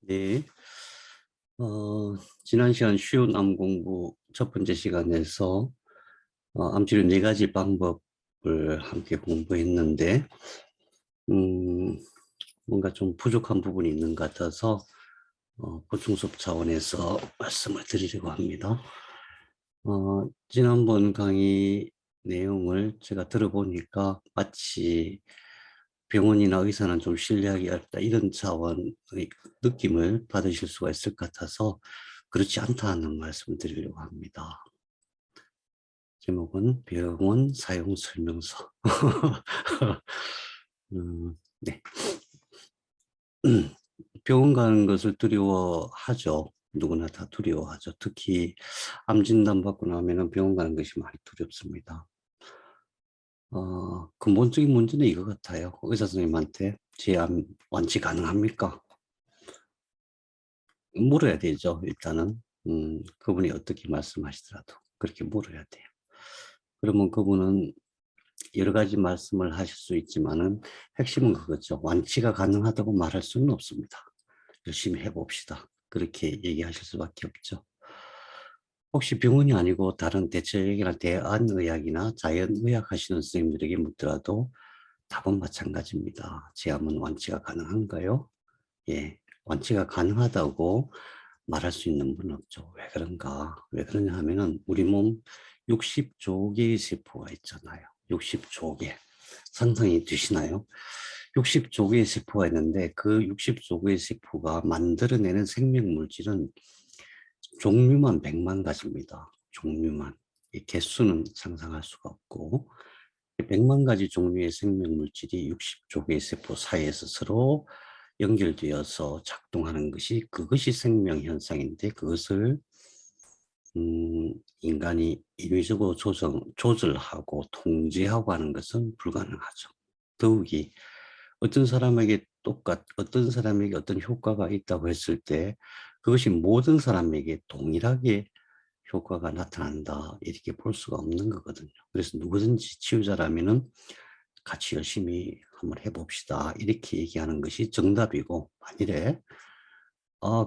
네. 지난 시간 쉬운 암 공부 첫 번째 시간에서 암치료 네 가지 방법을 함께 공부했는데, 음, 뭔가 좀 부족한 부분이 있는 것 같아서 보충 수업 차원에서 말씀을 드리려고 합니다. 지난번 강의 내용을 제가 들어보니까 마치 병원이나 의사는 좀 신뢰하기 어렵다 이런 차원의 느낌을 받으실 수가 있을 것 같아서 그렇지 않다는 말씀을 드리려고 합니다. 제목은 병원 사용 설명서. 네. 병원 가는 것을 두려워하죠. 누구나 다 두려워하죠. 특히 암 진단 받고 나면은 병원 가는 것이 많이 두렵습니다. 근본적인 문제는 이거 같아요. 의사 선생님한테 제 암 완치 가능합니까? 물어야 되죠, 일단은. 그분이 어떻게 말씀하시더라도 그렇게 물어야 돼요. 그러면 그분은 여러 가지 말씀을 하실 수 있지만은 핵심은 그거죠. 완치가 가능하다고 말할 수는 없습니다. 열심히 해 봅시다. 그렇게 얘기하실 수밖에 없죠. 혹시 병원이 아니고 다른 대체의학이나 대안의학이나 자연의학 하시는 선생님들에게 묻더라도 답은 마찬가지입니다. "제 암은 완치가 가능한가요?" 예. 완치가 가능하다고 말할 수 있는 분은 없죠. 왜 그런가? 왜 그러냐 하면은 우리 몸 60조 개의 세포가 있잖아요. 60조 개. 상상이 되시나요? 60조 개의 세포가 있는데 그 60조 개의 세포가 만들어내는 생명 물질은 종류만 100만 가지입니다. 종류만. 이 개수는 상상할 수가 없고 100만 가지 종류의 생명 물질이 60조 개의 세포 사이에서 서로 연결되어서 작동하는 것이 그것이 생명 현상인데 그것을 인간이 인위적으로 조절하고 통제하고 하는 것은 불가능하죠. 더욱이 어떤 사람에게 어떤 효과가 있다고 했을 때 그것이 모든 사람에게 동일하게 효과가 나타난다 이렇게 볼 수가 없는 거거든요. 그래서 누구든지 치유자라면은 같이 열심히 한번 해 봅시다 이렇게 얘기하는 것이 정답이고, 만일에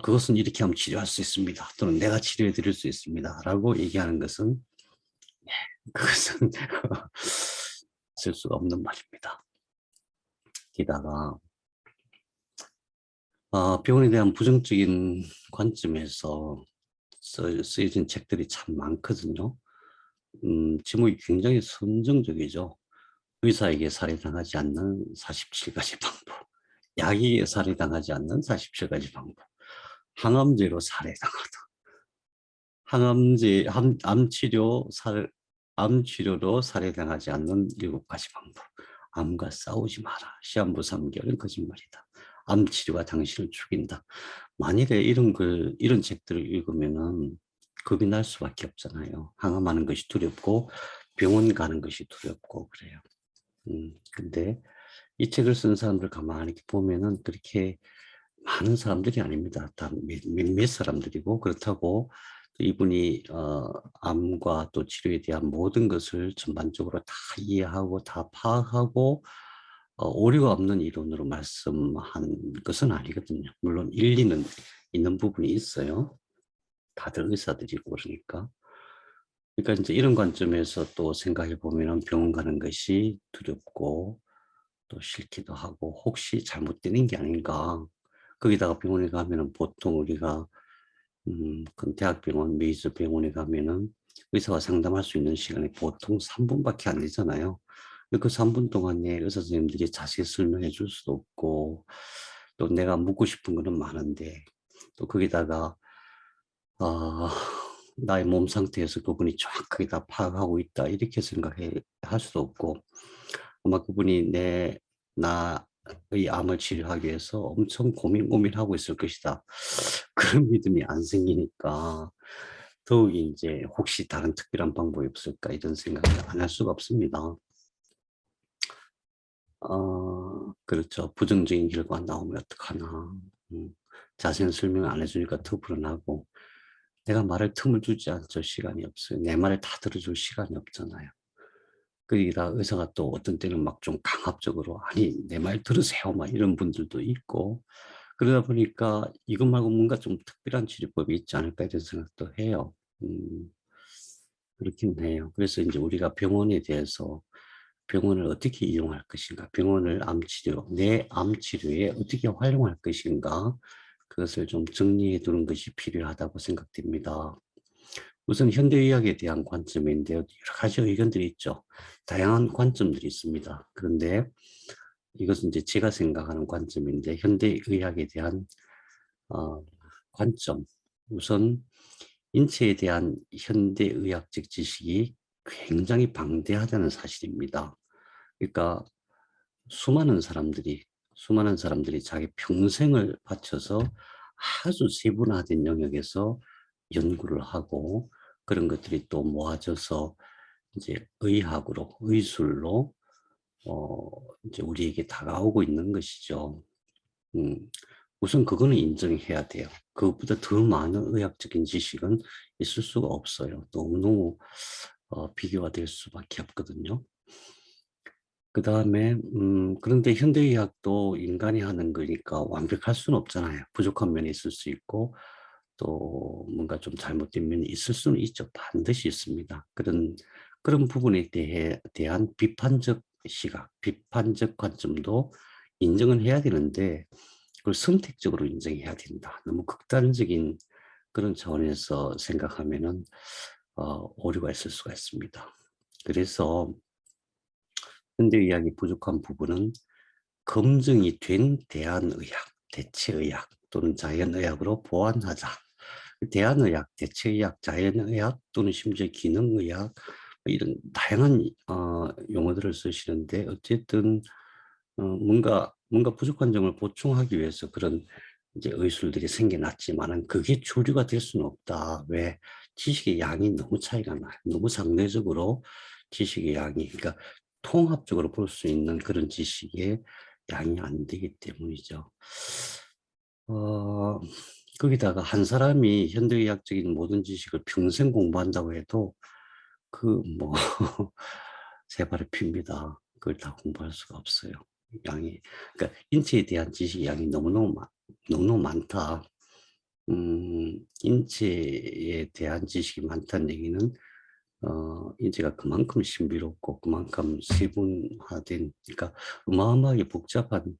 그것은 이렇게 하면 치료할 수 있습니다. 또는 내가 치료해 드릴 수 있습니다. 라고 얘기하는 것은, 그것은 쓸 수가 없는 말입니다. 게다가, 병원에 대한 부정적인 관점에서 쓰여진 책들이 참 많거든요. 제목이 굉장히 선정적이죠. 의사에게 살해당하지 않는 47가지 방법. 약에게 살해당하지 않는 47가지 방법. 항암제로 살해당하다. 항암제 암 치료로 살해당하지 않는 7가지 방법. 암과 싸우지 마라. 시한부 3개월은 거짓말이다. 암 치료가 당신을 죽인다. 만일에 이런 책들을 읽으면은 겁이 날 수밖에 없잖아요. 항암하는 것이 두렵고 병원 가는 것이 두렵고 그래요. 근데 이 책을 쓴 사람들 가만히 이렇게 보면은 그렇게 많은 사람들이 아닙니다. 다 몇몇 사람들이고, 그렇다고 이분이 암과 또 치료에 대한 모든 것을 전반적으로 다 이해하고 다 파악하고 오류가 없는 이론으로 말씀한 것은 아니거든요. 물론 일리는 있는 부분이 있어요. 다들 의사들이고 그러니까. 그러니까 이제 이런 관점에서 또 생각해 보면은 병원 가는 것이 두렵고 또 싫기도 하고 '혹시 잘못되는 게 아닌가.' 거기다가 병원에 가면은 보통 우리가 큰 대학병원, 메이저 병원에 가면은 의사와 상담할 수 있는 시간이 보통 3 분밖에 안 되잖아요. 그 3분 동안에 의사 선생님들이 자세히 설명해 줄 수도 없고, 또 내가 묻고 싶은 거는 많은데 또 거기다가 아 나의 몸 상태에서 그분이 정확하게 다 파악하고 있다 이렇게 생각해 할 수도 없고, 아마 그분이 나의 암을 치료하기 위해서 엄청 고민하고 있을 것이다. 그런 믿음이 안 생기니까 더욱이 인제 '혹시 다른 특별한 방법이 없을까?' 이런 생각을 안 할 수가 없습니다. 그렇죠. 부정적인 결과가 나오면 어떡하나. 음. 자세한 설명을 안 해 주니까 더 불안하고, 내가 말할 틈을 주지 않죠. 시간이 없어요. 내 말을 다 들어줄 시간이 없잖아요. 거기다 의사가 또 어떤 때는 막 좀 강압적으로 "아니 내 말 들으세요." 막 이런 분들도 있고, 그러다 보니까 이것 말고 뭔가 좀 특별한 치료법이 있지 않을까 이런 생각도 해요. 그렇긴 해요. 그래서 이제 우리가 병원에 대해서 병원을 어떻게 이용할 것인가, 병원을 암치료, 내 암치료에 어떻게 활용할 것인가, 그것을 좀 정리해 두는 것이 필요하다고 생각됩니다. 우선 현대의학에 대한 관점인데요. 여러 가지 의견들이 있죠. 다양한 관점들이 있습니다. 그런데 이것은 이제 제가 생각하는 관점인데, 현대의학에 대한 어, 관점. 우선 인체에 대한 현대의학적 지식이 굉장히 방대하다는 사실입니다. 그러니까 수많은 사람들이 수많은 사람들이 자기 평생을 바쳐서 아주 세분화된 영역에서 연구를 하고 그런 것들이 또 모아져서 이제 의학으로 의술로 이제 우리에게 다가오고 있는 것이죠. 음, 우선 그거는 인정해야 돼요. 그것보다 더 많은 의학적인 지식은 있을 수가 없어요. 너무너무 비교가 될 수밖에 없거든요. 그 다음에 그런데 현대의학도 인간이 하는 거니까 완벽할 수는 없잖아요. 부족한 면이 있을 수 있고 또 뭔가 좀 잘못된 면이 있을 수는 있죠. 반드시 있습니다. 그런 부분에 대한 비판적 시각, 비판적 관점도 인정은 해야 되는데 그걸 선택적으로 인정해야 된다. 너무 극단적인 그런 차원에서 생각하면은 오류가 있을 수가 있습니다. 그래서 현대의학이 부족한 부분은 검증이 된 대안의학, 대체의학 또는 자연의학으로 보완하자. 대안의학, 대체의학, 자연의학 또는 심지어 기능의학 이런 다양한 용어들을 쓰시는데 어쨌든 뭔가 부족한 점을 보충하기 위해서 그런 이제 의술들이 생겨났지만은 그게 주류가 될 수는 없다. 왜? 지식의 양이 너무 차이가 나요. 너무 상대적으로 지식의 양이, 그러니까 통합적으로 볼 수 있는 그런 지식의 양이 안 되기 때문이죠. 어, 거기다가 한 사람이 현대의학적인 모든 지식을 평생 공부한다고 해도 그 뭐 세 발의 피입니다. 그걸 다 공부할 수가 없어요. 양이. 그러니까 인체에 대한 지식의 양이 너무너무 많다. 인체에 대한 지식이 많다는 얘기는 인체가 그만큼 신비롭고 그만큼 세분화된, 그러니까 어마어마하게 복잡한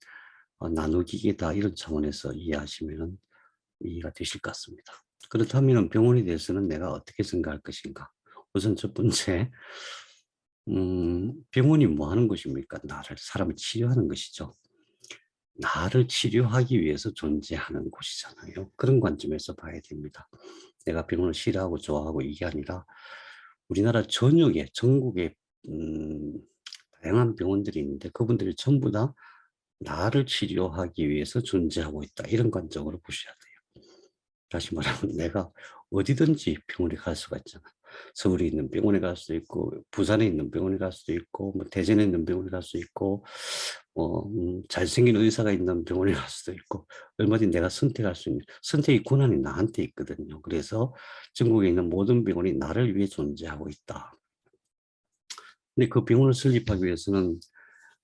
나누기계다 이런 차원에서 이해하시면 이해가 되실 것 같습니다. 그렇다면 병원에 대해서는 내가 어떻게 생각할 것인가? 우선 첫 번째, 병원이 뭐 하는 것입니까? 사람을 치료하는 것이죠. 나를 치료하기 위해서 존재하는 곳이잖아요. 그런 관점에서 봐야 됩니다. 내가 병원을 싫어하고 좋아하고 이게 아니라 우리나라 전국에 음, 다양한 병원들이 있는데 그분들이 전부 다 나를 치료하기 위해서 존재하고 있다. 이런 관점으로 보셔야 돼요. 다시 말하면 내가 어디든지 병원에 갈 수가 있잖아. 서울에 있는 병원에 갈 수도 있고, 부산에 있는 병원에 갈 수도 있고, 뭐 대전에 있는 병원에 갈 수도 있고, 잘생긴 의사가 있는 병원에 갈 수도 있고, 얼마든지 내가 선택할 수 있는, 선택의 권한이 나한테 있거든요. 그래서 전국에 있는 모든 병원이 나를 위해 존재하고 있다. 근데 그 병원을 설립하기 위해서는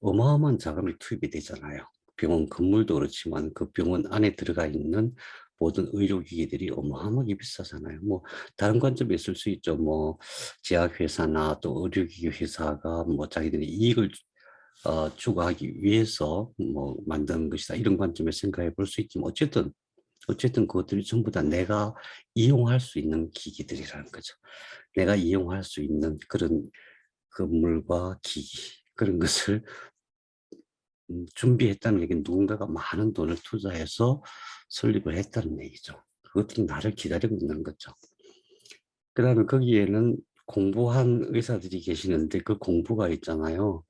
어마어마한 자금이 투입이 되잖아요. 병원 건물도 그렇지만 그 병원 안에 들어가 있는 모든 의료기기들이 어마어마하게 비싸잖아요. 뭐 다른 관점이 있을 수 있죠. 뭐 제약회사나 또 의료기기 회사가 뭐 자기들이 이익을 추구하기 위해서 뭐 만든 것이다. 이런 관점에 생각해 볼 수 있지만 어쨌든 그것들이 전부 다 내가 이용할 수 있는 기기들이라는 거죠. 내가 이용할 수 있는 그런 건물과 기기 그런 것을 준비했다는 얘기는 누군가가 많은 돈을 투자해서 설립을 했다는 얘기죠. 그것들은 나를 기다리고 있는 거죠. 그다음에 거기에는 공부한 의사들이 계시는데 그 공부가 있잖아요.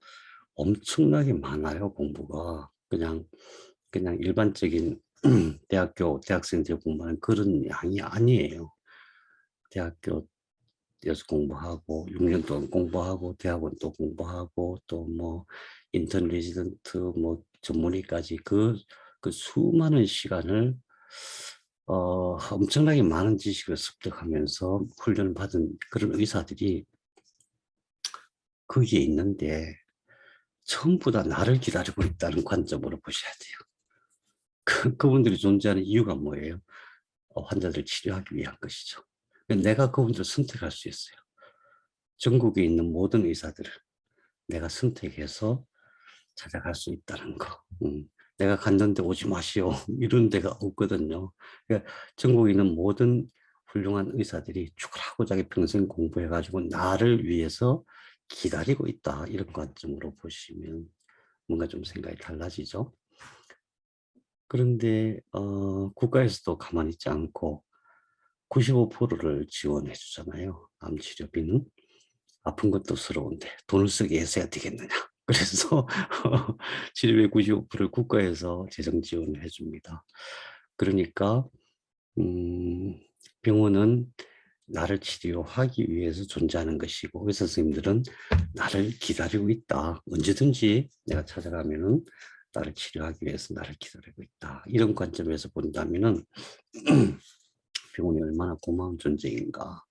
엄청나게 많아요, 공부가. 그냥 일반적인 대학생들 공부하는 그런 양이 아니에요. 대학교 에서 공부하고 6년 동안 공부하고 대학원 또 공부하고 또 뭐 인턴 레지던트 뭐 전문의까지 그 수많은 시간을 엄청나게 많은 지식을 습득하면서 훈련을 받은 그런 의사들이 거기에 있는데 전부 다 나를 기다리고 있다는 관점으로 보셔야 돼요. 그분들이 존재하는 이유가 뭐예요? 환자들 치료하기 위한 것이죠. 내가 그분들을 선택할 수 있어요. 전국에 있는 모든 의사들을 내가 선택해서 찾아갈 수 있다는 거. 내가 갔는데 오지 마시오. 이런 데가 없거든요. 그러니까 전국에 있는 모든 훌륭한 의사들이 죽으라고 자기 평생 공부해가지고 나를 위해서 기다리고 있다. 이런 관점으로 보시면 뭔가 좀 생각이 달라지죠. 그런데 국가에서도 가만히 있지 않고 95%를 지원해 주잖아요. 암 치료비는. 아픈 것도 스러운데 돈을 쓰게 해서야 되겠느냐. 그래서 치료비 95%를 국가에서 재정 지원을 해줍니다. 그러니까 병원은 나를 치료하기 위해서 존재하는 것이고 의사 선생님들은 나를 기다리고 있다. 언제든지 내가 찾아가면은 나를 치료하기 위해서 나를 기다리고 있다. 이런 관점에서 본다면은 병원이 얼마나 고마운 존재인가.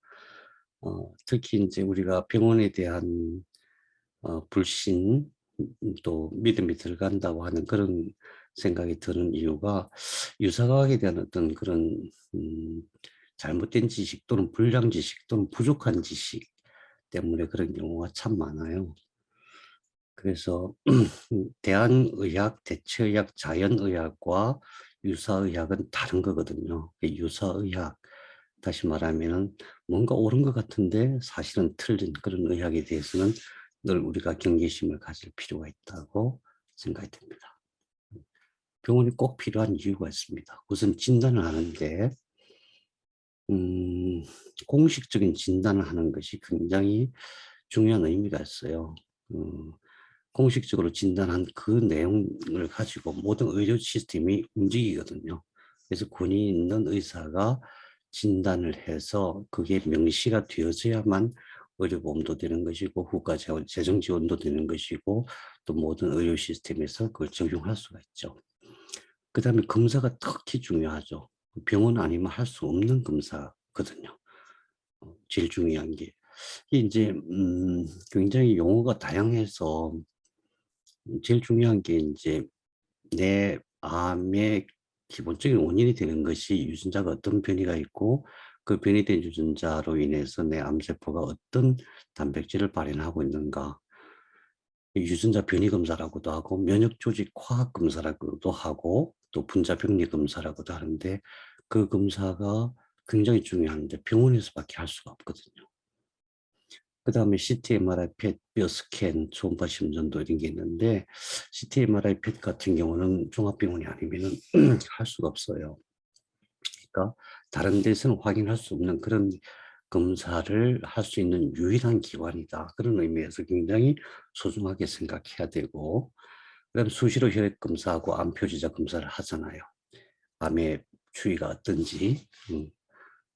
특히 이제 우리가 병원에 대한 불신 또 믿음이 들어간다고 하는 그런 생각이 드는 이유가 유사과학에 대한 어떤 그런 잘못된 지식 또는 불량 지식 또는 부족한 지식 때문에 그런 경우가 참 많아요. 그래서 대한의학, 대체의학, 자연의학과 유사의학은 다른 거거든요. 유사의학, 다시 말하면은 뭔가 옳은 것 같은데 사실은 틀린 그런 의학에 대해서는 늘 우리가 경계심을 가질 필요가 있다고 생각이 듭니다. 병원이 꼭 필요한 이유가 있습니다. 우선 진단을 하는데 공식적인 진단을 하는 것이 굉장히 중요한 의미가 있어요. 공식적으로 진단한 그 내용을 가지고 모든 의료 시스템이 움직이거든요. 그래서 권위 있는 의사가 진단을 해서 그게 명시가 되어져야만 의료보험도 되는 것이고 국가 재정 지원도 되는 것이고 또 모든 의료 시스템에서 그걸 적용할 수가 있죠. 그 다음에 검사가 특히 중요하죠. 병원 아니면 할 수 없는 검사거든요. 제일 중요한 게. 이게 이제, 굉장히 용어가 다양해서 제일 중요한 게 이제 내 암의 기본적인 원인이 되는 것이 유전자가 어떤 변이가 있고 그 변이된 유전자로 인해서 내 암세포가 어떤 단백질을 발현하고 있는가. 유전자 변이 검사라고도 하고 면역 조직 화학 검사라고도 하고 또 분자 병리 검사라고도 하는데 그 검사가 굉장히 중요한데 병원에서밖에 할 수가 없거든요. 그다음에 CT, MRI, 펫, 뼈 스캔, 초음파 심전도 이런 게 있는데 CT, MRI, 펫 같은 경우는 종합병원이 아니면은 할 수가 없어요. 그러니까 다른 데서는 확인할 수 없는 그런 검사를 할 수 있는 유일한 기관이다. 그런 의미에서 굉장히 소중하게 생각해야 되고 그다음에 수시로 혈액 검사하고 암 표지자 검사를 하잖아요. 암의 추이가 어떤지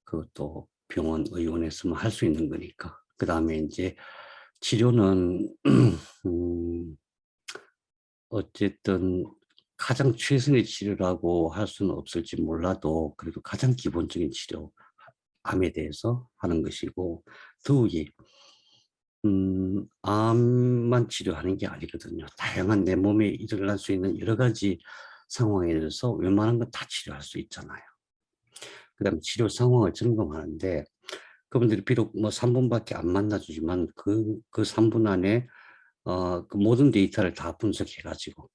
그것도 병원 의원에서만 할 수 있는 거니까. 그다음에 이제 치료는 어쨌든 가장 최선의 치료라고 할 수는 없을지 몰라도 그래도 가장 기본적인 치료, 암에 대해서 하는 것이고 더욱이 암만 치료하는 게 아니거든요. 다양한 내 몸에 일어날 수 있는 여러 가지 상황에 대해서 웬만한 건 다 치료할 수 있잖아요. 그다음에 치료 상황을 점검하는데 그분들이 비록 뭐 3분밖에 안 만나주지만 그 3분 안에 그 모든 데이터를 다 분석해 가지고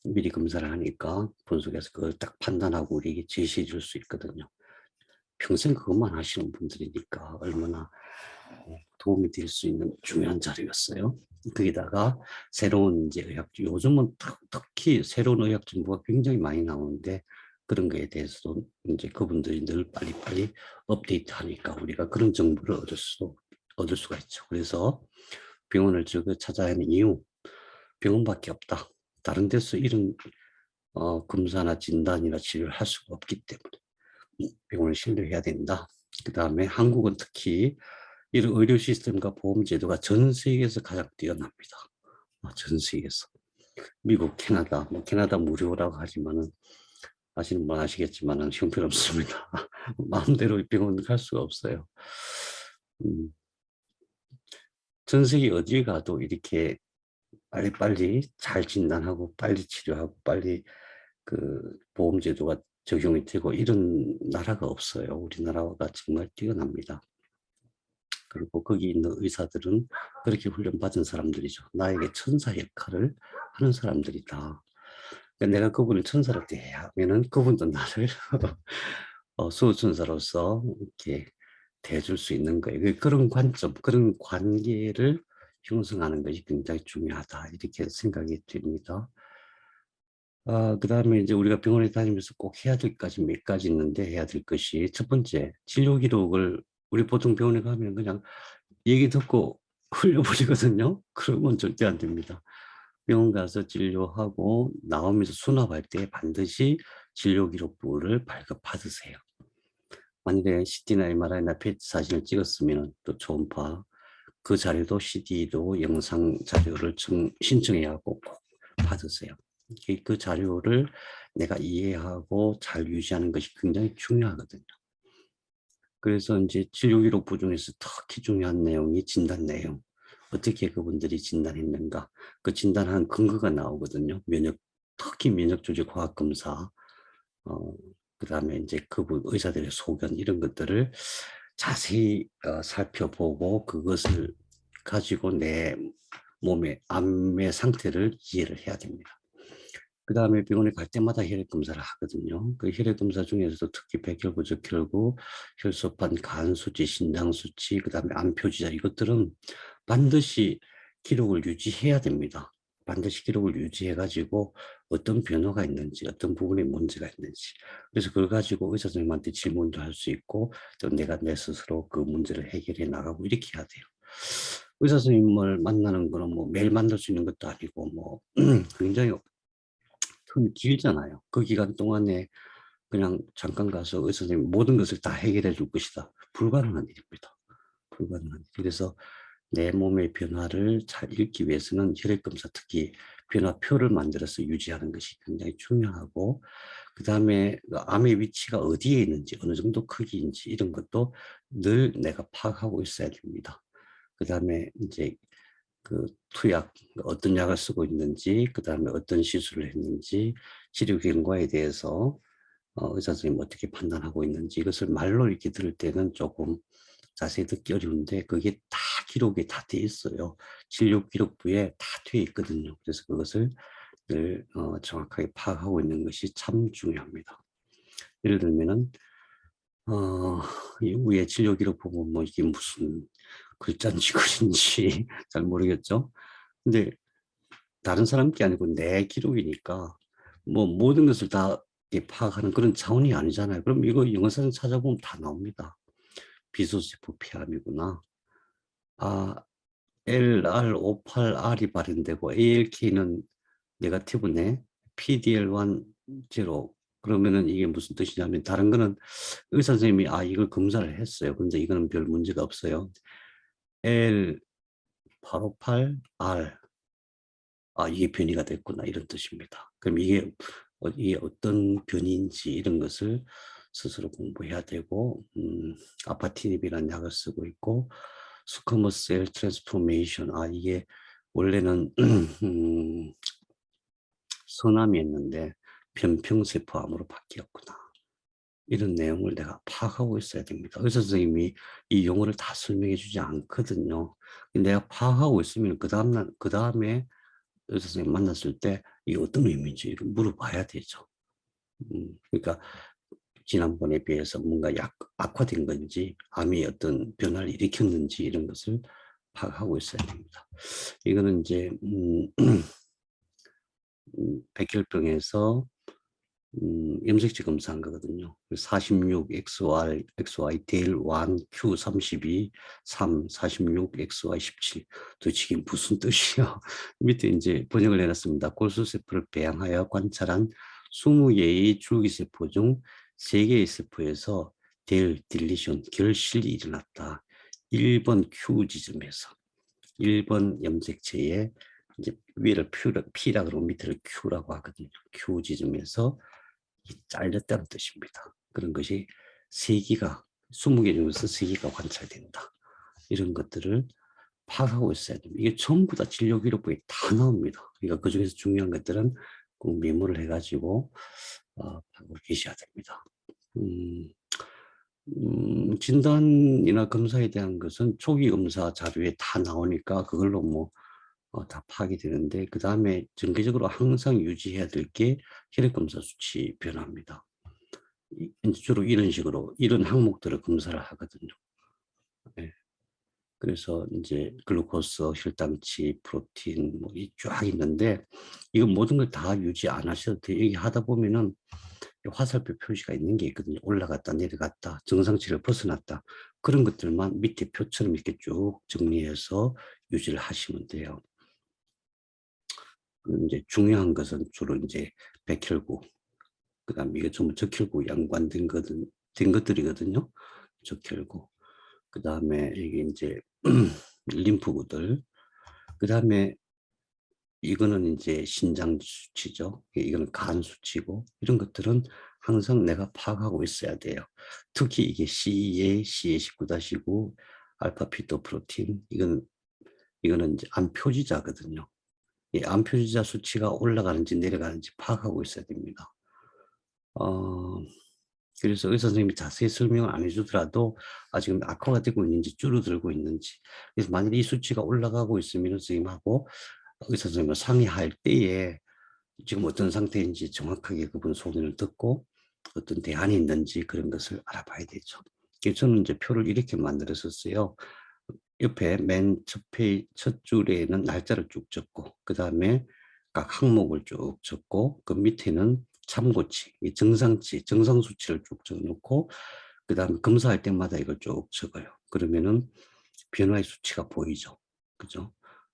미리 검사를 하니까 분석해서 그걸 딱 판단하고 우리에게 제시해 줄 수 있거든요. 평생 그것만 하시는 분들이니까 얼마나 도움이 될 수 있는 중요한 자료였어요. 거기다가 새로운 이제 의학, 요즘은 특히 새로운 의학 정보가 굉장히 많이 나오는데 그런 거에 대해서도 이제 그분들이 늘 빨리빨리 업데이트 하니까 우리가 그런 정보를 얻을 수가 있죠. 그래서 병원을 찾아야 하는 이유, 병원밖에 없다. 다른 데서 이런 검사나 진단이나 치료를 할 수가 없기 때문에 병원을 신뢰해야 된다. 그 다음에 한국은 특히 이런 의료 시스템과 보험 제도가 전 세계에서 가장 뛰어납니다. 전 세계에서. 미국, 캐나다, 뭐 캐나다 무료라고 하지만은 아시는 분 아시겠지만은 형편없습니다. 마음대로 병원 갈 수가 없어요. 음, 전 세계 어디 가도 이렇게 빨리빨리 잘 진단하고 빨리 치료하고 빨리 그 보험제도가 적용이 되고 이런 나라가 없어요. 우리나라가 정말 뛰어납니다. 그리고 거기 있는 의사들은 그렇게 훈련받은 사람들이죠. 나에게 천사 역할을 하는 사람들이다. 그러니까 내가 그분을 천사로 대하면은 그분도 나를 수호천사로서 이렇게 대해줄 수 있는 거예요. 그런 관점, 그런 관계를 형성하는 것이 굉장히 중요하다. 이렇게 생각이 됩니다. 그다음에 이제 우리가 병원에 다니면서 꼭 해야 될 것이 몇 가지 있는데 해야 될 것이 첫 번째, 진료 기록을 우리 보통 병원에 가면 그냥 얘기 듣고 흘려버리거든요. 그러면 절대 안 됩니다. 병원 가서 진료하고 나오면서 수납할 때 반드시 진료 기록부를 발급받으세요. 만일에 CT나 MRI나 PET 사진을 찍었으면 또 초음파 그 자료도 CD도 영상 자료를 신청해야 하고 꼭 받으세요. 그 자료를 내가 이해하고 잘 유지하는 것이 굉장히 중요하거든요. 그래서 이제 진료 기록부 중에서 특히 중요한 내용이 진단 내용. 어떻게 그분들이 진단했는가. 그 진단한 근거가 나오거든요. 특히 면역조직 화학 검사, 그다음에 이제 그분 의사들의 소견 이런 것들을 자세히 살펴보고 그것을 가지고 내 몸의 암의 상태를 이해를 해야 됩니다. 그다음에 병원에 갈 때마다 혈액 검사를 하거든요. 그 혈액 검사 중에서도 특히 백혈구, 적혈구, 혈소판, 간 수치, 신장 수치, 그다음에 암 표지자 이것들은 반드시 기록을 유지해야 됩니다. 반드시 기록을 유지해 가지고 어떤 변화가 있는지, 어떤 부분에 문제가 있는지. 그래서 그걸 가지고 의사 선생님한테 질문도 할 수 있고 또 내가 내 스스로 그 문제를 해결해 나가고 이렇게 해야 돼요. 의사 선생님을 만나는 거는 뭐 매일 만날 수 있는 것도 아니고 뭐 굉장히 텀이 길잖아요. 그 기간 동안에 그냥 잠깐 가서 의사 선생님 모든 것을 다 해결해 줄 것이다. 불가능한 일입니다. 불가능한 일. 그래서 내 몸의 변화를 잘 읽기 위해서는 혈액검사 특히 변화표를 만들어서 유지하는 것이 굉장히 중요하고 그다음에 암의 위치가 어디에 있는지 어느 정도 크기인지 이런 것도 늘 내가 파악하고 있어야 됩니다. 그다음에 이제 그 투약, 어떤 약을 쓰고 있는지, 그 다음에 어떤 시술을 했는지, 치료 결과에 대해서 의사 선생님 어떻게 판단하고 있는지 이것을 말로 이렇게 들을 때는 조금 자세히 듣기 어려운데 그게 다 기록이 다 돼 있어요. 진료 기록부에 다 돼 있거든요. 그래서 그것을 늘 정확하게 파악하고 있는 것이 참 중요합니다. 예를 들면은 이후에 진료 기록 보면 뭐 이게 무슨 글자인지 글인지 잘 모르겠죠. 근데 다른 사람 게 아니고 내 기록이니까 뭐 모든 것을 다 파악하는 그런 차원이 아니잖아요. 그럼 이거 영어사전 찾아보면 다 나옵니다. 비소세포 폐암이구나. LR58R이 발현되고 ALK는 네거티브네. PDL1 제로. 그러면은 이게 무슨 뜻이냐면 다른 거는 의사 선생님이 이걸 검사를 했어요. 근데 이거는 별 문제가 없어요. L858R 이게 변이가 됐구나 이런 뜻입니다. 그럼 이게 어떤 변이인지 이런 것을 스스로 공부해야 되고 아파티닙이라는 약을 쓰고 있고 스쿼머스 셀 트랜스포메이션 이게 원래는 선암이었는데 편평세포암으로 바뀌었구나. 이런 내용을 내가 파악하고 있어야 됩니다. 의사 선생님이 이 용어를 다 설명해 주지 않거든요. 내가 파악하고 있으면 그 다음에 의사 선생님 만났을 때 이게 어떤 의미인지 물어봐야 되죠. 그러니까 지난번에 비해서 뭔가 악화된 건지 암이 어떤 변화를 일으켰는지 이런 것을 파악하고 있어야 됩니다. 이거는 이제 백혈병에서 염색체 검사한 거거든요. 46 XY 델 1 Q 32 3 46 XY 17 도대체 이게 무슨 뜻이야? 밑에 이제 번역을 해놨습니다. 골수세포를 배양하여 관찰한 20개의 줄기세포 중 3개의 세포에서 딜리션 결실이 일어났다. 1번 Q 지점에서 1번 염색체에 이제 위를 P라 그러고 밑을 Q라고 하거든요. Q 지점에서 잘렸다는 뜻입니다. 그런 것이 20개 중에서 3개가 관찰된다. 이런 것들을 파악하고 있어야 됩니다. 이게 전부 다 진료 기록부에 다 나옵니다. 그러니까 그중에서 중요한 것들은 꼭 메모를 해가지고 하고 계셔야 됩니다. 음, 진단이나 검사에 대한 것은 초기 검사 자료에 다 나오니까 그걸로 뭐 다 파악이 되는데, 그 다음에 정기적으로 항상 유지해야 될 게 혈액검사 수치 변화입니다. 주로 이런 식으로 이런 항목들을 검사를 하거든요. 네. 그래서 이제 글루코스, 혈당치, 프로틴 뭐 이 쫙 있는데, 이거 모든 걸 다 유지 안 하셔도 돼요. 이게 하다 보면은 화살표 표시가 있는 게 있거든요. 올라갔다 내려갔다, 정상치를 벗어났다, 그런 것들만 밑에 표처럼 이렇게 쭉 정리해서 유지를 하시면 돼요. 이제 중요한 것은 주로 이제 백혈구, 그다음에 이게 전부 적혈구 연관된 된 것들이거든요. 적혈구. 그다음에 이게 이제 림프구들. 그다음에 이거는 이제 신장 수치죠. 이거는 간 수치고, 이런 것들은 항상 내가 파악하고 있어야 돼요. 특히 이게 CEA, CA19-9, 알파 피토프로틴, 이거는 이제 암 표지자거든요. 이 암 표지자 수치가 올라가는지 내려가는지 파악하고 있어야 됩니다. 어, 그래서 의사 선생님이 자세히 설명을 안 해주더라도 지금 악화가 되고 있는지 줄어들고 있는지, 그래서 만약 이 수치가 올라가고 있으면 선생님하고 의사 선생님과 상의할 때에 지금 어떤 상태인지 정확하게 그분 소견을 듣고 어떤 대안이 있는지 그런 것을 알아봐야 되죠. 그래서 저는 이제 표를 이렇게 만들었었어요. 옆에 첫 줄에는 날짜를 쭉 적고, 그 다음에 각 항목을 쭉 적고, 그 밑에는 참고치, 정상치, 정상 수치를 쭉 적어놓고, 그 다음에 검사할 때마다 이걸 쭉 적어요. 그러면은 변화의 수치가 보이죠. 그죠?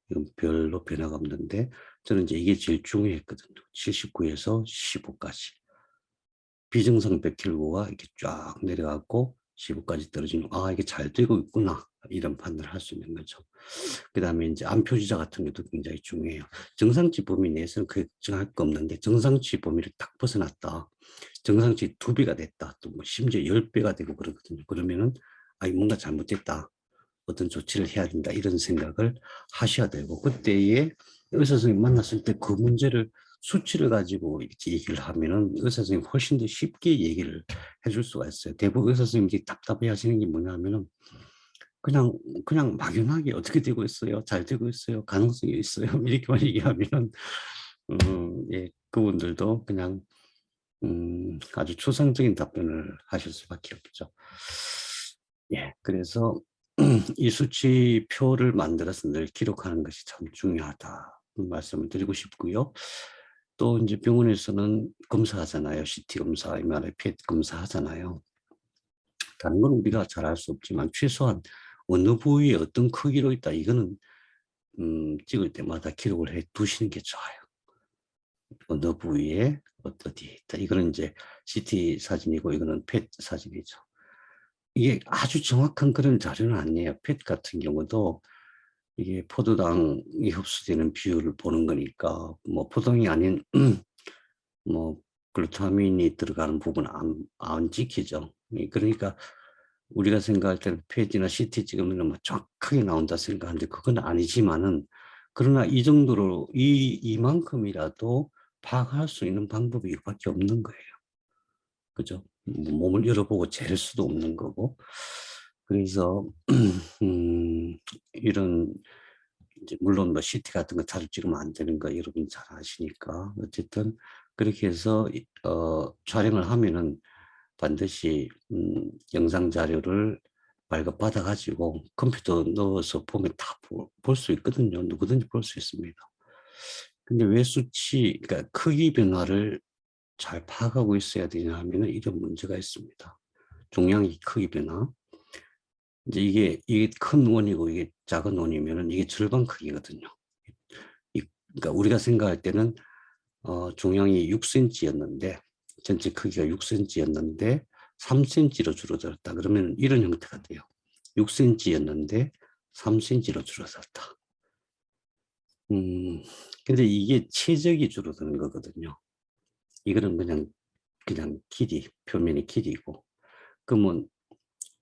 이건 별로 변화가 없는데, 저는 이제 이게 제일 중요했거든요. 79에서 15까지. 비정상 백혈구가 이렇게 쫙 내려가고 15까지 떨어지는, 이게 잘 되고 있구나, 이런 판단을 할 수 있는 거죠. 그 다음에 이제 암 표지자 같은 것도 굉장히 중요해요. 정상치 범위 내에서는 걱정할 거 없는데, 정상치 범위를 딱 벗어났다, 정상치 2배가 됐다, 또 뭐 심지어 10배가 되고 그러거든요. 그러면은 뭔가 잘못됐다, 어떤 조치를 해야 된다, 이런 생각을 하셔야 되고, 그때에 의사 선생님 만났을 때 그 문제를 수치를 가지고 이렇게 얘기를 하면은 의사 선생님 훨씬 더 쉽게 얘기를 해줄 수가 있어요. 대부분 의사 선생님들이 답답해 하시는 게 뭐냐면은 그냥 막연하게 어떻게 되고 있어요, 잘 되고 있어요, 가능성이 있어요, 이렇게만 얘기하면은 예, 그분들도 그냥 아주 추상적인 답변을 하실 수밖에 없죠. 예, 그래서 이 수치표를 만들어서 늘 기록하는 것이 참 중요하다, 말씀을 드리고 싶고요. 또 이제 병원에서는 검사하잖아요. CT 검사, MRI, PET 검사 하잖아요. 다른 건 우리가 잘 알 수 없지만 최소한 어느 부위에 어떤 크기로 있다, 이거는 찍을 때마다 기록을 해 두시는 게 좋아요. 어느 부위에 어디에 있다. 이거는 이제 CT 사진이고, 이거는 PET 사진이죠. 이게 아주 정확한 그런 자료는 아니에요. PET 같은 경우도 이게 포도당이 흡수되는 비율을 보는 거니까, 뭐 포도당이 아닌 뭐 글루타민이 들어가는 부분 안 지키죠. 그러니까 우리가 생각할 때는 PET나 CT 찍으면 뭐 정확하게 나온다 생각하는데 그건 아니지만은, 그러나 이 정도로 이만큼이라도 파악할 수 있는 방법이 이거밖에 없는 거예요. 그죠? 몸을 열어보고 잴 수도 없는 거고. 그래서 이런 이제 물론 뭐 CT 같은 거 자주 찍으면 안 되는 거 여러분 잘 아시니까, 어쨌든 그렇게 해서 촬영을 하면은 반드시 영상 자료를 발급받아 가지고 컴퓨터 넣어서 보면 다 볼 수 있거든요. 누구든지 볼 수 있습니다. 근데 왜 그러니까 크기 변화를 잘 파악하고 있어야 되냐 하면은 이런 문제가 있습니다. 종양이 크기 변화. 이제 이게 큰 원이고 이게 작은 원이면은 이게 절반 크기거든요. 그러니까 우리가 생각할 때는 종양이 6cm였는데, 전체 크기가 6cm였는데 3cm로 줄어들었다, 그러면 이런 형태가 돼요. 6cm였는데 3cm로 줄어들었다. 근데 이게 최적이 줄어드는 거거든요. 이거는 그냥 길이, 표면의 길이고, 그러면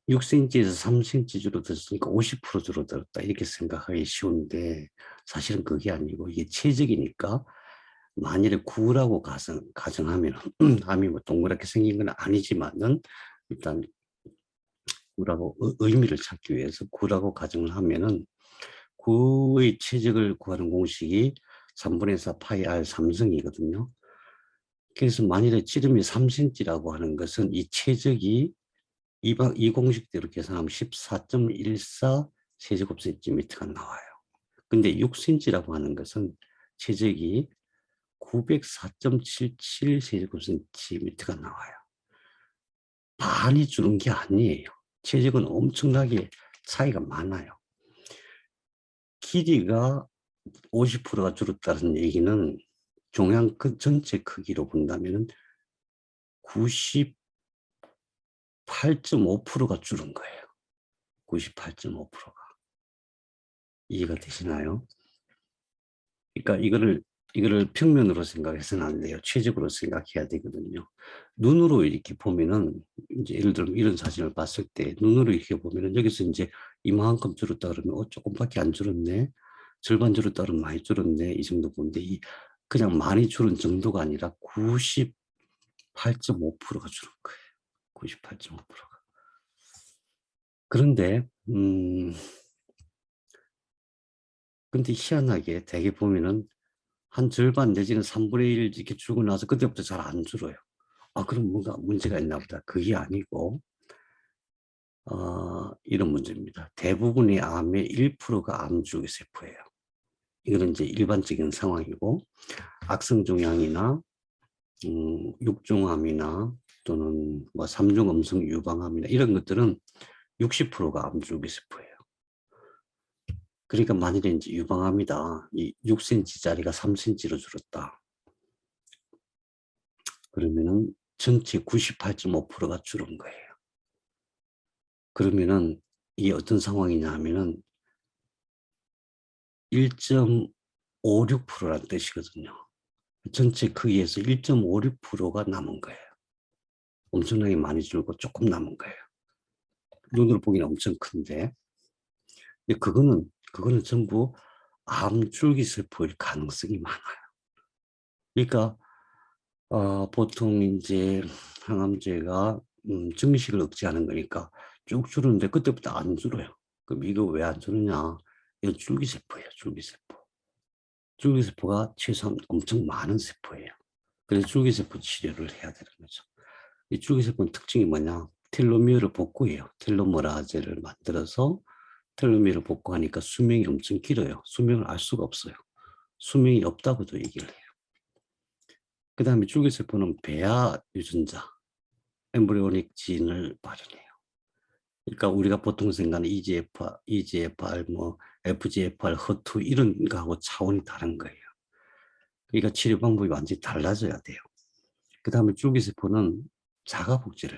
6cm에서 3cm 줄어들었으니까 50% 줄어들었다, 이렇게 생각하기 쉬운데 사실은 그게 아니고 이게 최적이니까 만일에 9라고 가정하면 암이 뭐 동그랗게 생긴 건 아니지만은 일단 9라고 의미를 찾기 위해서 9라고 가정을 하면은 9의 최적을 구하는 공식이 3분의 4 파이 r 3승이거든요. 그래서 만일에 지름이 3cm라고 하는 것은 이 최적이 이 공식대로 계산하면 14.14 세제곱센티미터가 나와요. 근데 6cm라고 하는 것은 최적이 904.77 세제곱센티미터가 나와요. 반이 줄은 게 아니에요. 최적은 엄청나게 차이가 많아요. 길이가 50%가 줄었다는 얘기는 종양 전체 크기로 본다면 98.5%가 줄은 거예요. 98.5%가. 이해가 되시나요? 그러니까 이거를 평면으로 생각해서는 안 돼요. 최적으로 생각해야 되거든요. 눈으로 이렇게 보면은 이제 예를 들면 이런 사진을 봤을 때 눈으로 이렇게 보면은 여기서 이제 이만큼 줄었다 그러면 조금밖에 안 줄었네. 절반 줄었다 그러면 많이 줄었네. 이 정도 보는데 그냥 많이 줄은 정도가 아니라 98.5%가 줄은 거예요. 98.5%가. 그런데 근데 희한하게 대개 보면은 한 절반 내지는 3분의 1 이렇게 줄고 나서 그때부터 잘 안 줄어요. 아, 그럼 뭔가 문제가 있나 보다. 그게 아니고, 이런 문제입니다. 대부분의 암의 1%가 암줄기세포예요. 이거는 이제 일반적인 상황이고, 악성종양이나, 육종암이나 또는 뭐 3중 음성 유방암이나 이런 것들은 60%가 암줄기세포예요. 그러니까 만일에 이제 유방암이다. 이 6cm짜리가 3cm로 줄었다. 그러면은 전체 98.5%가 줄은 거예요. 그러면은 이게 어떤 상황이냐 하면은 1.56%라는 뜻이거든요. 전체 크기에서 1.56%가 남은 거예요. 엄청나게 많이 줄고 조금 남은 거예요. 눈으로 보기는 엄청 큰데. 근데 그거는 전부 암줄기세포일 가능성이 많아요. 그러니까 보통 이제 항암제가 증식을 억제하는 거니까 쭉 줄었는데 그때부터 안 줄어요. 그럼 이거 왜 안 줄느냐? 이건 줄기세포예요, 줄기세포. 줄기세포가 최소한 엄청 많은 세포예요. 그래서 줄기세포 치료를 해야 되는 거죠. 이 줄기세포는 특징이 뭐냐? 텔로미어를 복구해요. 텔로머라제를 만들어서 텔로미어를 복구하니까 수명이 엄청 길어요. 수명을 알 수가 없어요. 수명이 없다고도 얘기를 해요. 그 다음에 줄기세포는 배아 유전자, 엠브리오닉 진을 발현해요. 그러니까 우리가 보통 생각하는 EGFR, 뭐 FGFR, HER2 이런 거하고 차원이 다른 거예요. 그러니까 치료 방법이 완전히 달라져야 돼요. 그 다음에 줄기세포는 자가 복제를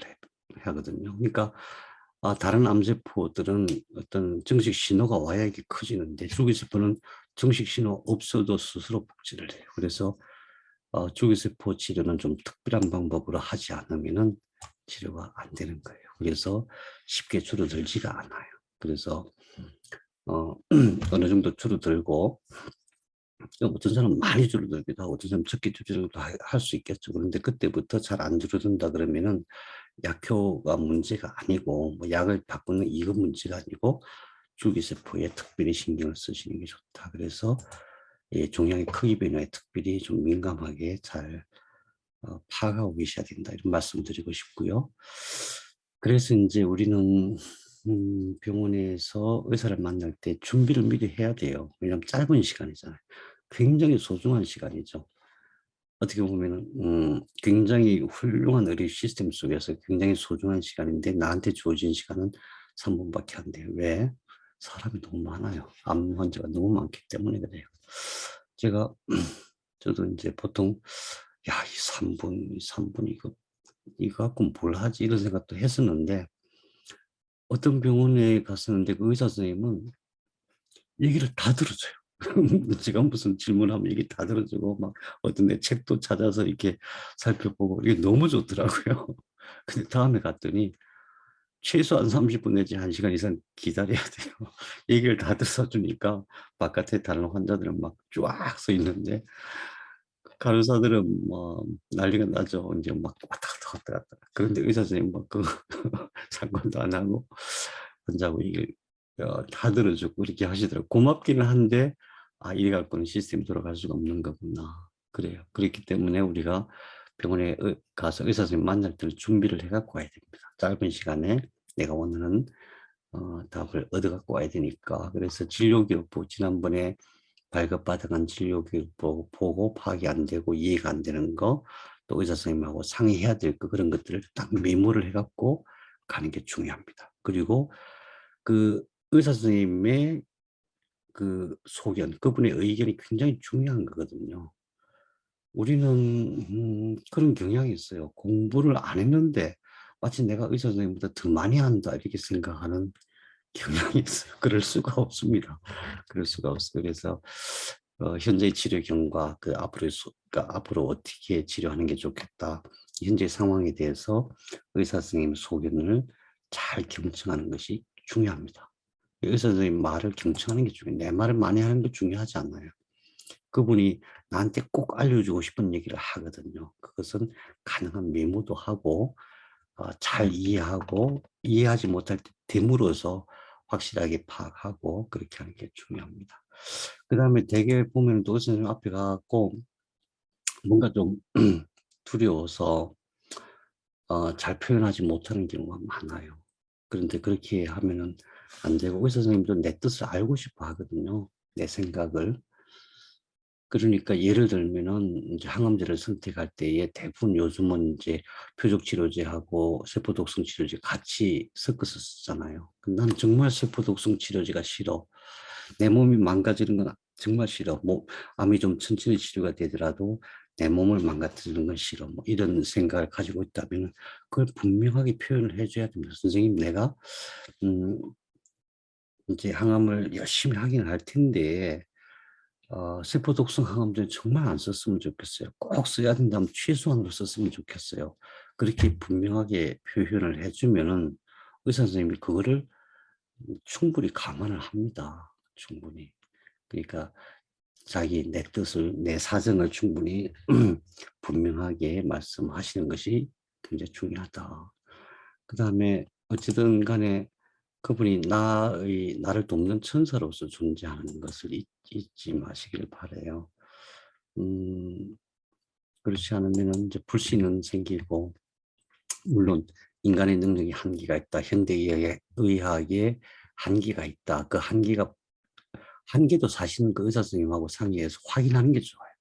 하거든요. 그러니까 다른 암세포들은 어떤 정식 신호가 와야 이게 커지는데 줄기세포는 정식 신호 없어도 스스로 복제를 해요. 그래서 줄기세포 치료는 좀 특별한 방법으로 하지 않으면 치료가 안 되는 거예요. 그래서 쉽게 줄어들지가 않아요. 그래서 어느 정도 줄어들고 어떤 사람은 많이 줄어들기도 하고 어떤 사람은 적게 줄어들기도 할 수 있겠죠. 그런데 그때부터 잘 안 줄어든다 그러면은 약효가 문제가 아니고 뭐 약을 바꾸는 이거 문제가 아니고 줄기세포에 특별히 신경을 쓰시는 게 좋다. 그래서 종양의 크기 변화에 특별히 좀 민감하게 잘 파악하고 계셔야 된다. 이런 말씀 드리고 싶고요. 그래서 이제 우리는 병원에서 의사를 만날 때 준비를 미리 해야 돼요. 왜냐하면 짧은 시간이잖아요. 굉장히 소중한 시간이죠. 어떻게 보면은 굉장히 훌륭한 의료 시스템 속에서 굉장히 소중한 시간인데 나한테 주어진 시간은 3분밖에 안 돼요. 왜? 사람이 너무 많아요. 암 환자가 너무 많기 때문에 그래요. 제가 저도 이제 보통 야, 이 3분 이거 갖고 뭘 하지? 이런 생각도 했었는데 어떤 병원에 갔었는데 그 의사 선생님은 얘기를 다 들어줘요. 제가 무슨 질문하면 얘기 다 들어주고 막 어떤 내 책도 찾아서 이렇게 살펴보고 이게 너무 좋더라고요. 근데 다음에 갔더니 최소한 30분 내지 1시간 이상 기다려야 돼요. 얘기를 다 들어주니까 바깥에 다른 환자들은 막 쫙 서 있는데 간호사들은 뭐 난리가 나죠. 이제 막 왔다 갔다 왔다 갔다. 그런데 의사 선생님 뭐그 상관도 안 하고 환자하고 이게 다 들어주고 이렇게 하시더라고요. 고맙기는 한데 이래 갖고는 시스템이 돌아갈 수가 없는 거구나. 그래요. 그렇기 때문에 우리가 병원에 가서 의사 선생님 만날 때는 준비를 해 갖고 와야 됩니다. 짧은 시간에 내가 원하는 답을 얻어 갖고 와야 되니까. 그래서 진료기록부 지난번에 발급받아간 진료기록 보고 파악이 안 되고 이해가 안 되는 거, 또 의사 선생님하고 상의해야 될 거, 그런 것들을 딱 메모를 해 갖고 가는 게 중요합니다. 그리고 그 의사 선생님의 그 소견, 그분의 의견이 굉장히 중요한 거거든요. 우리는 그런 경향이 있어요. 공부를 안 했는데 마치 내가 의사 선생님보다 더 많이 한다 이렇게 생각하는 경향이 있어요. 그럴 수가 없습니다. 그럴 수가 없어요. 그래서 현재의 치료 경과, 그러니까 앞으로 어떻게 치료하는 게 좋겠다. 현재 상황에 대해서 의사 선생님 소견을 잘 경청하는 것이 중요합니다. 의사 선생님 말을 경청하는 게 중요해요. 내 말을 많이 하는 게 중요하지 않아요. 그분이 나한테 꼭 알려주고 싶은 얘기를 하거든요. 그것은 가능한 메모도 하고 잘 이해하고, 이해하지 못할 때 되물어서 확실하게 파악하고 그렇게 하는 게 중요합니다. 그 다음에 대개 보면 또 선생님 앞에 가고 뭔가 좀 두려워서 잘 표현하지 못하는 경우가 많아요. 그런데 그렇게 하면은 안 되고 의사 선생님도 내 뜻을 알고 싶어 하거든요. 내 생각을. 그러니까 예를 들면은 이제 항암제를 선택할 때에 대부분 요즘은 이제 표적치료제하고 세포독성 치료제 같이 섞어서 쓰잖아요. 나는 정말 세포독성 치료제가 싫어. 내 몸이 망가지는 건 정말 싫어. 뭐 암이 좀 천천히 치료가 되더라도 내 몸을 망가뜨리는 건 싫어. 뭐 이런 생각을 가지고 있다면 그걸 분명하게 표현을 해줘야 됩니다. 선생님, 내가 음 이제 항암을 열심히 하긴 할 텐데 세포독성 항암제는 정말 안 썼으면 좋겠어요. 꼭 써야 된다면 최소한으로 썼으면 좋겠어요. 그렇게 분명하게 표현을 해주면은 의사 선생님이 그거를 충분히 감안을 합니다. 충분히. 그러니까 자기 내 뜻을, 내 사정을 충분히 분명하게 말씀하시는 것이 굉장히 중요하다. 그 다음에 어찌든 간에 그분이 나를 돕는 천사로서 존재하는 것을 잊지 마시길 바라요. 음, 그렇지 않으면 이제 불신은 생기고, 물론 인간의 능력이 한계가 있다. 현대의학의 한계가 있다. 그 한계도 사실은 그 의사 선생님하고 상의해서 확인하는 게 좋아요.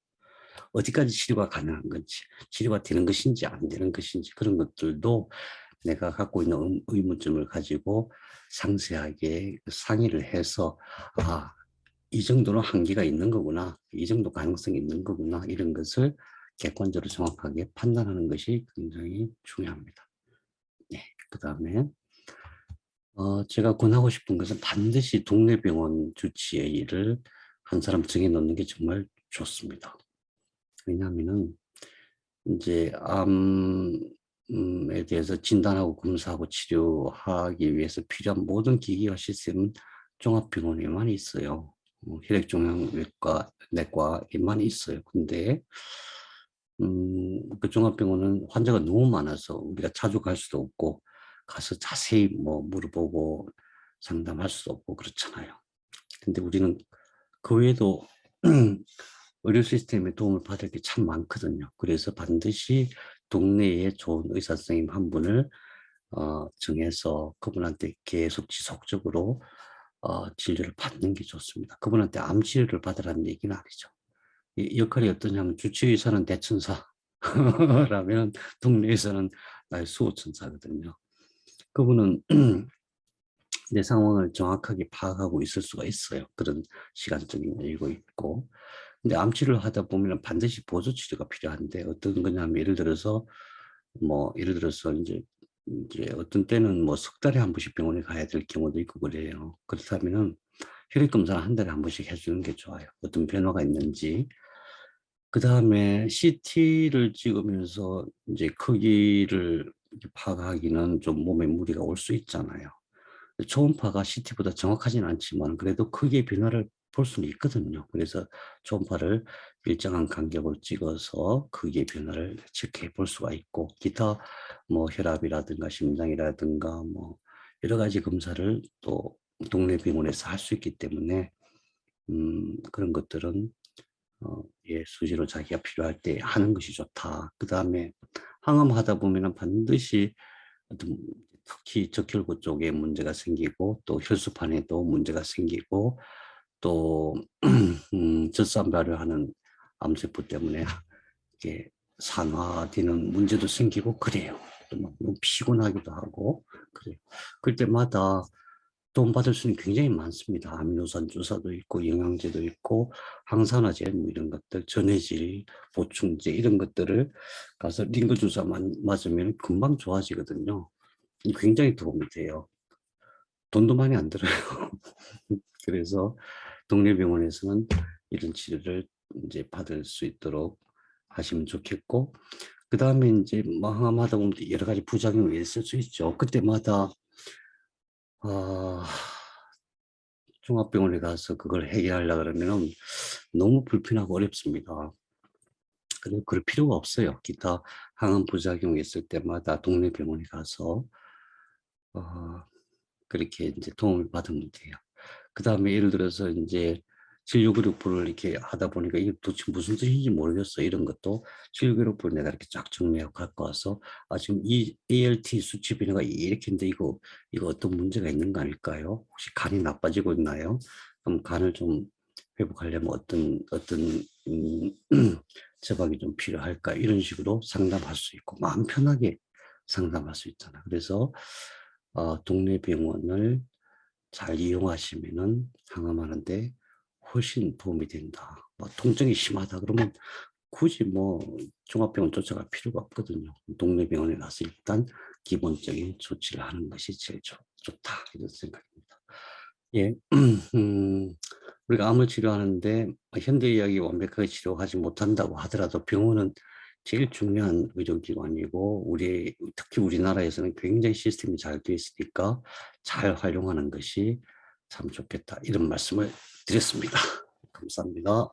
어디까지 치료가 가능한 건지, 치료가 되는 것인지 안 되는 것인지, 그런 것들도 내가 갖고 있는 의문점을 가지고 상세하게 상의를 해서 이 정도는 한계가 있는 거구나, 이 정도 가능성이 있는 거구나, 이런 것을 객관적으로 정확하게 판단하는 것이 굉장히 중요합니다. 네, 그 다음에 제가 권하고 싶은 것은 반드시 동네 병원 주치의 일을 한 사람 정해 놓는 게 정말 좋습니다. 왜냐하면은 이제 암에 대해서 진단하고 검사하고 치료하기 위해서 필요한 모든 기기와 시스템은 종합병원에만 있어요. 혈액종양외과, 내과에만 있어요. 근데 그 종합병원은 환자가 너무 많아서 우리가 자주 갈 수도 없고 가서 자세히 뭐 물어보고 상담할 수도 없고 그렇잖아요. 근데 우리는 그 외에도 의료 시스템의 도움을 받을 게 참 많거든요. 그래서 반드시 동네에 좋은 의사 선생님 한 분을 정해서 그분한테 계속 지속적으로 진료를 받는 게 좋습니다. 그분한테 암 치료를 받으라는 얘기는 아니죠. 이 역할이 어떠냐면 주치의사는 대천사라면 동네에서는 나의 수호천사거든요. 그분은 내 상황을 정확하게 파악하고 있을 수가 있어요. 그런 시간적인 여유가 있고. 근데 암치료를 하다 보면 반드시 보조 치료가 필요한데 어떤 거냐면 예를 들어서 이제 어떤 때는 뭐 석 달에 한 번씩 병원에 가야 될 경우도 있고 그래요. 그렇다면은 혈액 검사를 한 달에 한 번씩 해주는 게 좋아요. 어떤 변화가 있는지. 그 다음에 CT를 찍으면서 이제 크기를 파악하기는 좀 몸에 무리가 올 수 있잖아요. 초음파가 CT보다 정확하진 않지만 그래도 크기의 변화를 볼 수는 있거든요. 그래서 초음파를 일정한 간격을 찍어서 그게 변화를 체크해 볼 수가 있고, 기타 뭐 혈압이라든가 심장이라든가 뭐 여러 가지 검사를 또 동네 병원에서 할 수 있기 때문에 그런 것들은 예, 수시로 자기가 필요할 때 하는 것이 좋다. 그다음에 항암하다 보면은 반드시 어떤 특히 적혈구 쪽에 문제가 생기고 또 혈소판에도 문제가 생기고 또 젖산 발효하는 암세포 때문에 이게 산화되는 문제도 생기고 그래요. 또막 너무 피곤하기도 하고 그래요. 그럴 때마다 도움받을 수는 굉장히 많습니다. 아미노산 주사도 있고 영양제도 있고 항산화제 뭐 이런 것들, 전해질, 보충제 이런 것들을 가서 링거 주사 맞으면 금방 좋아지거든요. 굉장히 도움이 돼요. 돈도 많이 안 들어요. 그래서 동네 병원에서는 이런 치료를 이제 받을 수 있도록 하시면 좋겠고, 그다음에 이제 뭐 항암하다 보면 여러 가지 부작용이 있을 수 있죠. 그때마다 아, 종합병원에 가서 그걸 해결하려고 그러면은 너무 불편하고 어렵습니다. 그리고 그럴 필요가 없어요. 기타 항암 부작용이 있을 때마다 동네 병원에 가서 어, 그렇게 이제 도움을 받으면 돼요. 그다음에 예를 들어서 인제 진료 그룹을 이렇게 하다 보니까 이게 도대체 무슨 뜻인지 모르겠어. 이런 것도 진료 그룹을 내가 이렇게 쫙 정리하고 갖고 와서 "아 지금 이 ALT 수치 변화가 이렇게인데 이거 어떤 문제가 있는 거 아닐까요? 혹시 간이 나빠지고 있나요? 그럼 간을 좀 회복하려면 어떤 음 처방이 좀 필요할까?" 이런 식으로 상담할 수 있고 마음 편하게 상담할 수 있잖아. 그래서 동네 병원을 잘 이용하시면은 항암하는 데 훨씬 도움이 된다. 뭐 통증이 심하다 그러면 굳이 뭐 종합병원 쫓아갈 필요가 없거든요. 동네 병원에 가서 일단 기본적인 조치를 하는 것이 제일 좋다 이런 생각입니다. 예. 음 우리가 암을 치료하는데 현대의학이 완벽하게 치료하지 못한다고 하더라도 병원은 제일 중요한 의료기관이고 특히 우리나라에서는 굉장히 시스템이 잘 돼 있으니까 잘 활용하는 것이 참 좋겠다. 이런 말씀을 드렸습니다. 감사합니다.